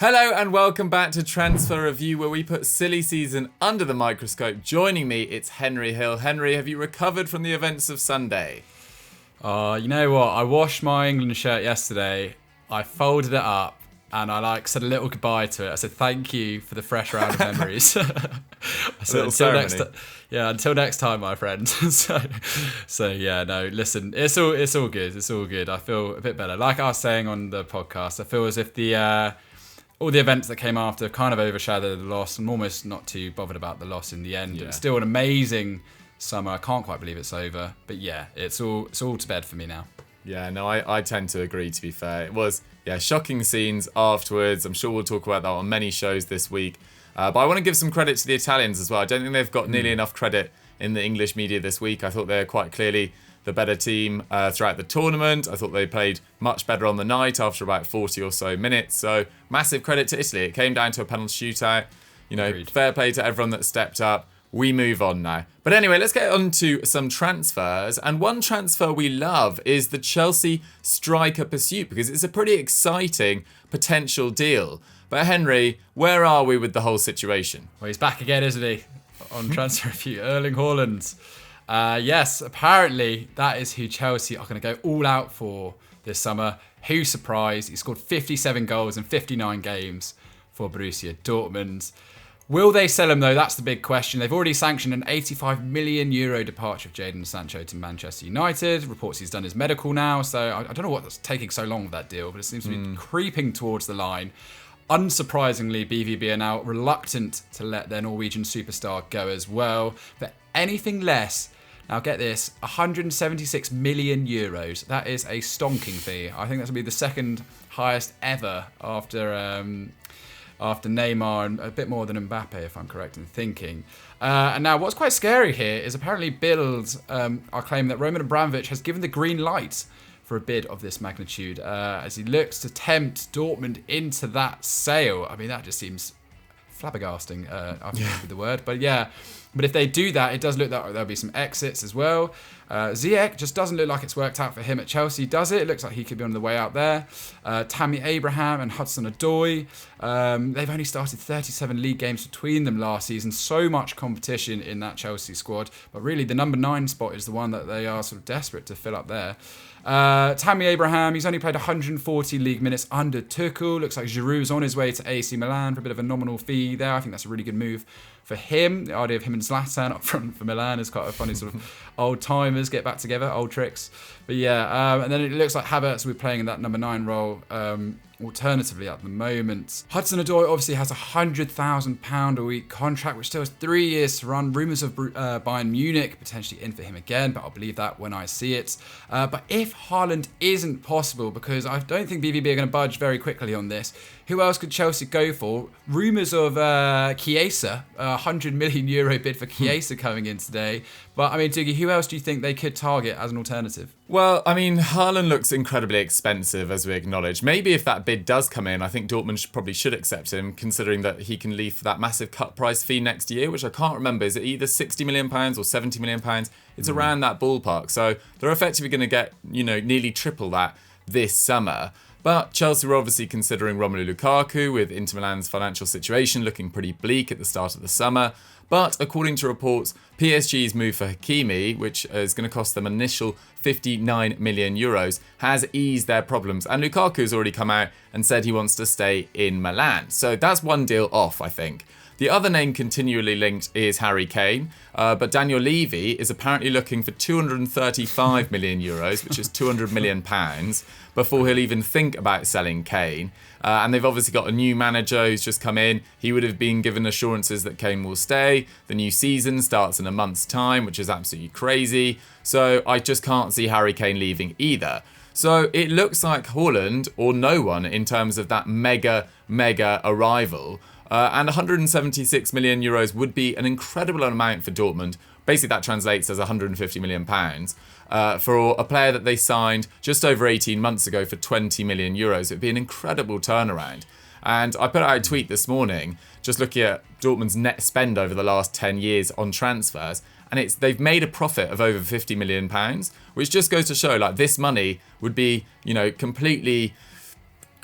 Hello and welcome back to Transfer Review, where we put silly season under the microscope. Joining me, it's Henry Hill. Henry, have you recovered from the events of Sunday? You know what? I washed my England shirt yesterday. I folded it up and I said a little goodbye to it. I said thank you for the fresh round of memories. I said until next time, my friend. so yeah, no. Listen, it's all good. It's all good. I feel a bit better. Like I was saying on the podcast, I feel as if all the events that came after kind of overshadowed the loss. I'm almost not too bothered about the loss in the end. Yeah. It's still an amazing summer. I can't quite believe it's over. But yeah, it's all to bed for me now. Yeah, no, I tend to agree, to be fair. It was, shocking scenes afterwards. I'm sure we'll talk about that on many shows this week. But I want to give some credit to the Italians as well. I don't think they've got nearly enough credit in the English media this week. I thought they were quite clearly the better team throughout the tournament. I thought they played much better on the night after about 40 or so minutes. So massive credit to Italy. It came down to a penalty shootout. Agreed. Fair play to everyone that stepped up. We move on now. But anyway, let's get on to some transfers. And one transfer we love is the Chelsea striker pursuit, because it's a pretty exciting potential deal. But Henry, where are we with the whole situation? Well, he's back again, isn't he? On Transfer Review, Erling Haaland. Yes, apparently that is who Chelsea are going to go all out for this summer. Who's surprised? He scored 57 goals in 59 games for Borussia Dortmund. Will they sell him though? That's the big question. They've already sanctioned an €85 million departure of Jadon Sancho to Manchester United. Reports he's done his medical now, so I don't know what's taking so long with that deal, but it seems to be creeping towards the line. Unsurprisingly, BVB are now reluctant to let their Norwegian superstar go as well. But anything less, now get this, €176 million. That is a stonking fee. I think that's going to be the second highest ever after Neymar and a bit more than Mbappe, if I'm correct in thinking. And now what's quite scary here is apparently Bild are claiming that Roman Abramovich has given the green light for a bid of this magnitude as he looks to tempt Dortmund into that sale. I mean, that just seems flabbergasting, I think with the word. But yeah, but if they do that, it does look like there'll be some exits as well. Ziyech just doesn't look like it's worked out for him at Chelsea, does it? It looks like he could be on the way out there. Tammy Abraham and Hudson-Odoi, they've only started 37 league games between them last season. So much competition in that Chelsea squad. But really, the number 9 spot is the one that they are sort of desperate to fill up there. Tammy Abraham, he's only played 140 league minutes under Tuchel. Looks like Giroud's on his way to AC Milan for a bit of a nominal fee there. I think that's a really good move for him. The idea of him and Zlatan up front for Milan is quite a funny sort of old timers get back together, old tricks. But yeah, and then it looks like Havertz will be playing in that number 9 role alternatively at the moment. Hudson-Odoi obviously has a £100,000 a week contract, which still has 3 years to run. Rumours of Bayern Munich potentially in for him again, but I'll believe that when I see it. But if Haaland isn't possible, because I don't think BVB are going to budge very quickly on this, who else could Chelsea go for? Rumours of Chiesa, a €100 million bid for Chiesa coming in today. But I mean, Dougie, who else do you think they could target as an alternative? Well, I mean, Haaland looks incredibly expensive, as we acknowledge. Maybe if that bid does come in, I think Dortmund probably should accept him, considering that he can leave for that massive cut price fee next year, which I can't remember. Is it either £60 million or £70 million? It's around that ballpark. So they're effectively going to get, nearly triple that this summer. But Chelsea were obviously considering Romelu Lukaku, with Inter Milan's financial situation looking pretty bleak at the start of the summer. But according to reports, PSG's move for Hakimi, which is going to cost them an initial €59 million, has eased their problems. And Lukaku's already come out and said he wants to stay in Milan. So that's one deal off, I think. The other name continually linked is Harry Kane, but Daniel Levy is apparently looking for €235 million, which is £200 million, before he'll even think about selling Kane. And they've obviously got a new manager who's just come in. He would have been given assurances that Kane will stay. The new season starts in a month's time, which is absolutely crazy. So I just can't see Harry Kane leaving either. So it looks like Haaland or no one in terms of that mega arrival. And €176 million would be an incredible amount for Dortmund. Basically, that translates as £150 million for a player that they signed just over 18 months ago for €20 million. It would be an incredible turnaround. And I put out a tweet this morning, just looking at Dortmund's net spend over the last 10 years on transfers. And they've made a profit of over £50 million, which just goes to show this money would be, completely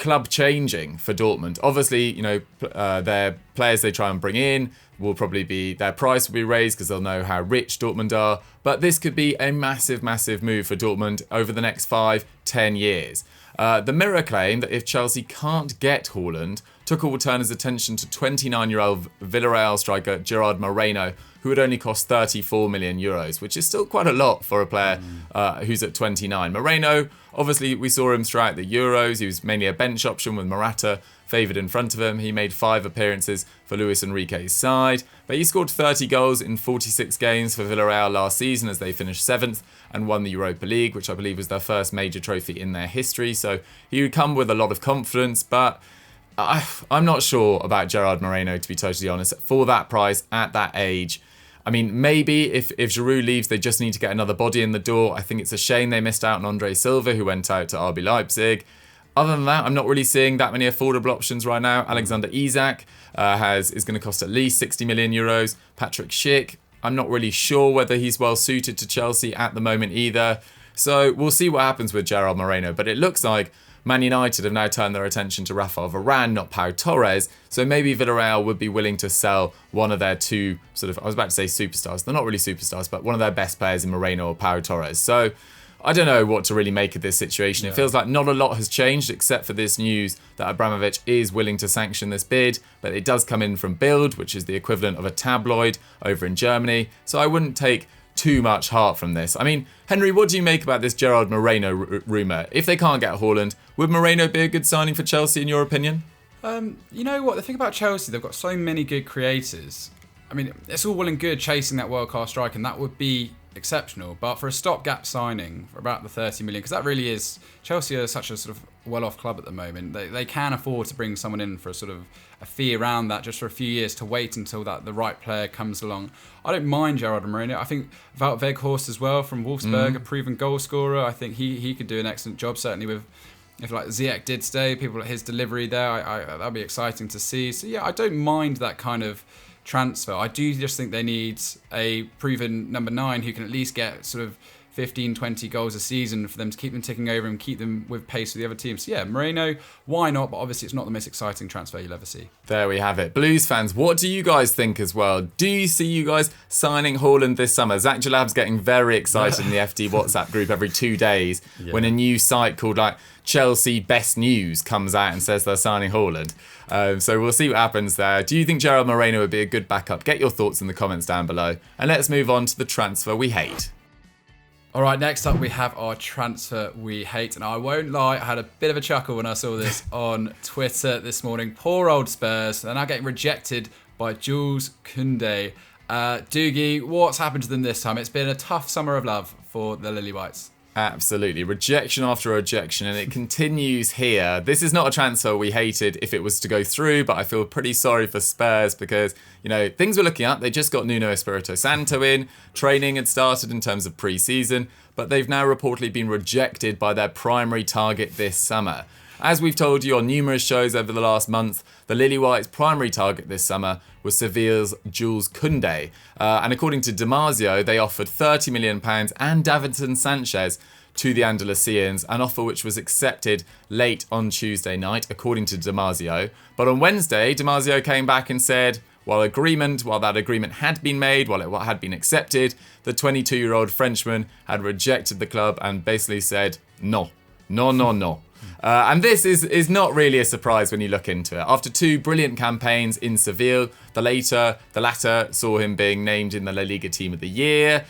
club changing for Dortmund. Obviously, their players they try and bring in will probably be, their price will be raised because they'll know how rich Dortmund are. But this could be a massive, massive move for Dortmund over the next 5-10 years. The Mirror claim that if Chelsea can't get Haaland, Tuchel will turn his attention to 29-year-old Villarreal striker Gerard Moreno, who would only cost 34 million euros, which is still quite a lot for a player who's at 29. Moreno, obviously, we saw him throughout the Euros. He was mainly a bench option with Morata favoured in front of him. He made 5 appearances for Luis Enrique's side, but he scored 30 goals in 46 games for Villarreal last season as they finished 7th and won the Europa League, which I believe was their first major trophy in their history. So he would come with a lot of confidence, but I'm not sure about Gerard Moreno, to be totally honest, for that price at that age. I mean, maybe if Giroud leaves, they just need to get another body in the door. I think it's a shame they missed out on Andre Silva, who went out to RB Leipzig. Other than that, I'm not really seeing that many affordable options right now. Alexander Isak is going to cost at least 60 million euros. Patrick Schick, I'm not really sure whether he's well suited to Chelsea at the moment either. So we'll see what happens with Gerard Moreno. But it looks like Man United have now turned their attention to Rafael Varane, not Pau Torres. So maybe Villarreal would be willing to sell one of their two I was about to say superstars. They're not really superstars, but one of their best players in Moreno or Pau Torres. So I don't know what to really make of this situation. It feels like not a lot has changed except for this news that Abramovich is willing to sanction this bid, but it does come in from Bild, which is the equivalent of a tabloid over in Germany. So I wouldn't take too much heart from this. I mean, Henry, what do you make about this Gerard Moreno rumour? If they can't get Haaland, would Moreno be a good signing for Chelsea in your opinion? You know what, the thing about Chelsea, they've got so many good creators. I mean, it's all well and good chasing that world-class strike, and that would be exceptional. But for a stopgap signing for about the 30 million, because that really is, Chelsea are such a sort of well-off club at the moment. They can afford to bring someone in for a sort of a fee around that just for a few years to wait until that the right player comes along. I don't mind Gerard Moreno. I think Wout Weghorst as well from Wolfsburg, a proven goal scorer. I think he could do an excellent job, certainly with, if like Ziyech did stay, people at his delivery there, that'd be exciting to see. So yeah, I don't mind that kind of transfer. I do just think they need a proven number 9 who can at least get sort of 15, 20 goals a season for them to keep them ticking over and keep them with pace with the other teams. So yeah, Moreno, why not? But obviously it's not the most exciting transfer you'll ever see. There we have it. Blues fans, what do you guys think as well? Do you see you guys signing Haaland this summer? Zach Jalab's getting very excited in the FD WhatsApp group every 2 days when a new site called like Chelsea Best News comes out and says they're signing Haaland. So we'll see what happens there. Do you think Gerard Moreno would be a good backup? Get your thoughts in the comments down below. And let's move on to the transfer we hate. All right, next up we have our transfer we hate. And I won't lie, I had a bit of a chuckle when I saw this on Twitter this morning. Poor old Spurs. They're now getting rejected by Jules Kounde. Dougie, what's happened to them this time? It's been a tough summer of love for the Lily Whites. Absolutely. Rejection after rejection, and it continues here. This is not a transfer we hated if it was to go through, but I feel pretty sorry for Spurs because, things were looking up. They just got Nuno Espirito Santo in. Training had started in terms of pre-season, but they've now reportedly been rejected by their primary target this summer. As we've told you on numerous shows over the last month, the Lily Whites' primary target this summer was Sevilla's Jules Kounde. And according to Damasio, they offered £30 million and Davinson Sanchez to the Andalusians, an offer which was accepted late on Tuesday night, according to Damasio. But on Wednesday, Damasio came back and said, while that agreement had been made, while it had been accepted, the 22-year-old Frenchman had rejected the club and basically said, no. And this is not really a surprise when you look into it. After 2 brilliant campaigns in Seville, the latter saw him being named in the La Liga Team of the Year.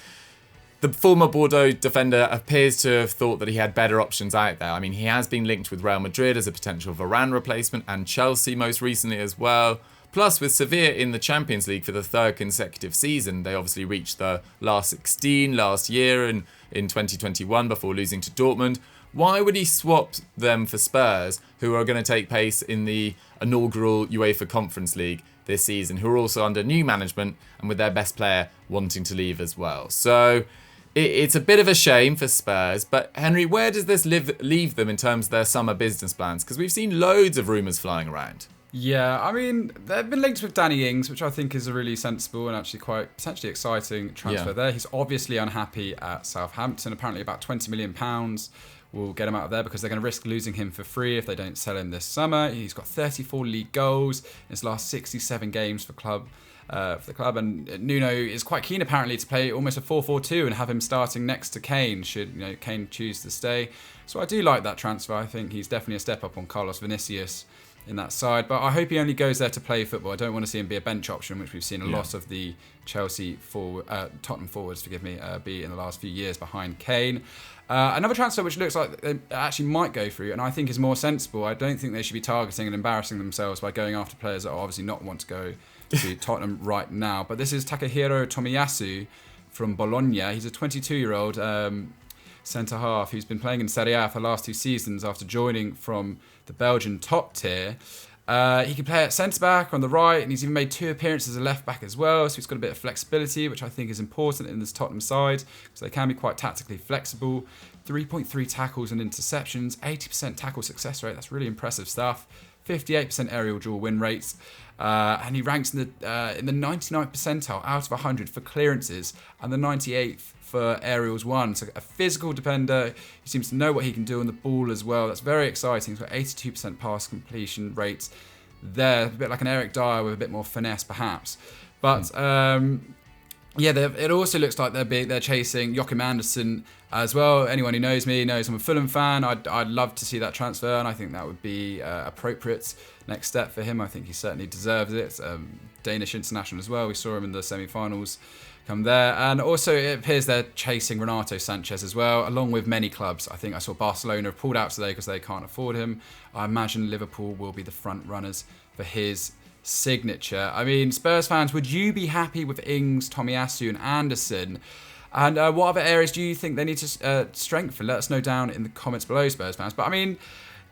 The former Bordeaux defender appears to have thought that he had better options out there. I mean, he has been linked with Real Madrid as a potential Varane replacement and Chelsea most recently as well. Plus, with Sevilla in the Champions League for the 3rd consecutive season, they obviously reached the last 16 last year in 2021 before losing to Dortmund. Why would he swap them for Spurs, who are going to take place in the inaugural UEFA Conference League this season, who are also under new management and with their best player wanting to leave as well? So it's a bit of a shame for Spurs, but Henry, where does this leave them in terms of their summer business plans? Because we've seen loads of rumours flying around. Yeah, I mean, they've been linked with Danny Ings, which I think is a really sensible and actually quite potentially exciting transfer there. He's obviously unhappy at Southampton, apparently about £20 million will get him out of there because they're going to risk losing him for free if they don't sell him this summer. He's got 34 league goals in his last 67 games for the club, and Nuno is quite keen apparently to play almost a 4-4-2 and have him starting next to Kane should Kane choose to stay. So I do like that transfer. I think he's definitely a step up on Carlos Vinicius in that side, but I hope he only goes there to play football. I don't want to see him be a bench option, which we've seen a lot of the Tottenham forwards, be in the last few years behind Kane. Another transfer which looks like they actually might go through, and I think is more sensible. I don't think they should be targeting and embarrassing themselves by going after players that are obviously not want to go to Tottenham right now. But this is Takahiro Tomiyasu from Bologna. He's a 22-year-old centre half who's been playing in Serie A for the last 2 seasons after joining from the Belgian top tier. He can play at centre back on the right, and he's even made 2 appearances as a left back as well. So he's got a bit of flexibility, which I think is important in this Tottenham side because they can be quite tactically flexible. 3.3 tackles and interceptions, 80% tackle success rate. That's really impressive stuff. 58% aerial duel win rates, and he ranks in the 99th percentile out of 100 for clearances and the 98th for aerials won. So a physical defender. He seems to know what he can do on the ball as well. That's very exciting. He's got 82% pass completion rates there, a bit like an Eric Dyer with a bit more finesse perhaps. But it also looks like they're chasing Joachim Andersen as well. Anyone who knows me knows I'm a Fulham fan. I'd love to see that transfer, and I think that would be appropriate next step for him. I think he certainly deserves it. Danish international as well. We saw him in the semi-finals come there. And also it appears they're chasing Renato Sanchez as well, along with many clubs. I think I saw Barcelona have pulled out today because they can't afford him. I imagine Liverpool will be the front runners for his signature. I mean, Spurs fans, would you be happy with Ings, Tomiyasu and Andersen? And what other areas do you think they need to strengthen? Let us know down in the comments below, Spurs fans. But I mean,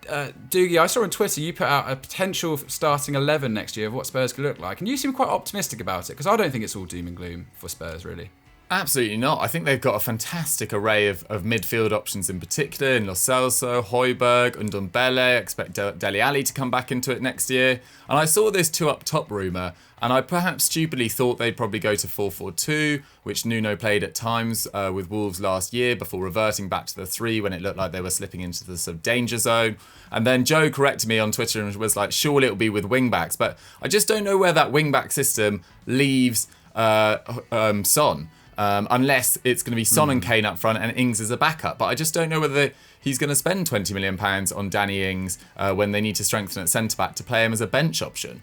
Dougie, I saw on Twitter you put out a potential starting 11 next year of what Spurs could look like, and you seem quite optimistic about it because I don't think it's all doom and gloom for Spurs, really. Absolutely not. I think they've got a fantastic array of midfield options in particular in Lo Celso, Højbjerg, Ndombele. I expect Dele Alli to come back into it next year. And I saw this 2 up top rumour, and I perhaps stupidly thought they'd probably go to 4-4-2, which Nuno played at times with Wolves last year before reverting back to the 3 when it looked like they were slipping into the sort of danger zone. And then Joe corrected me on Twitter and was like, surely it'll be with wing-backs. But I just don't know where that wing-back system leaves Son. Unless it's going to be Son and Kane up front and Ings as a backup. But I just don't know whether he's going to spend £20 million on Danny Ings when they need to strengthen at centre-back to play him as a bench option.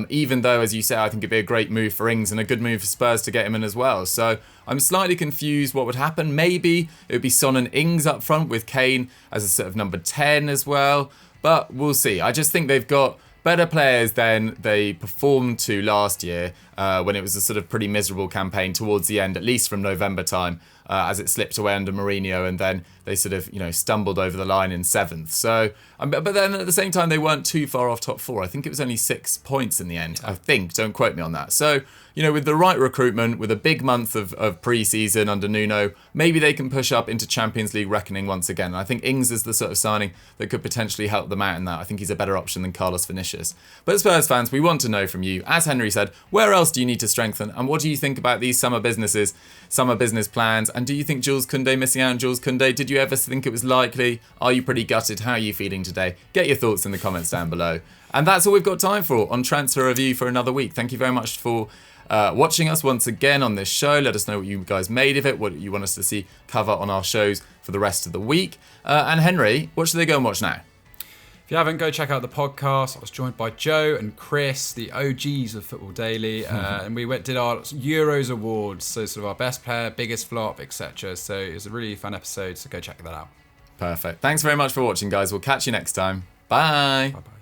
Even though, as you say, I think it'd be a great move for Ings and a good move for Spurs to get him in as well. So I'm slightly confused what would happen. Maybe it would be Son and Ings up front with Kane as a sort of number 10 as well. But we'll see. I just think they've got better players than they performed to last year when it was a sort of pretty miserable campaign towards the end, at least from November time, as it slipped away under Mourinho, and then they sort of stumbled over the line in 7th. So, but then at the same time they weren't too far off top 4. I think it was only 6 points in the end. I think. Don't quote me on that. So with the right recruitment, with a big month of pre-season under Nuno, maybe they can push up into Champions League reckoning once again. And I think Ings is the sort of signing that could potentially help them out in that. I think he's a better option than Carlos Vinicius. But Spurs fans, we want to know from you, as Henry said, where else do you need to strengthen? And what do you think about these summer business plans? And do you think Jules Kounde missing out on Jules Kounde? Did you ever think it was likely? Are you pretty gutted? How are you feeling today? Get your thoughts in the comments down below. And that's all we've got time for on Transfer Review for another week. Thank you very much for watching us once again on this show. Let us know what you guys made of it, what you want us to see cover on our shows for the rest of the week. And Henry, what should they go and watch now? If you haven't, go check out the podcast. I was joined by Joe and Chris, the OGs of Football Daily, and we did our Euros awards, so sort of our best player, biggest flop, etc. So it was a really fun episode, so go check that out. Perfect. Thanks very much for watching, guys. We'll catch you next time. Bye. Bye-bye.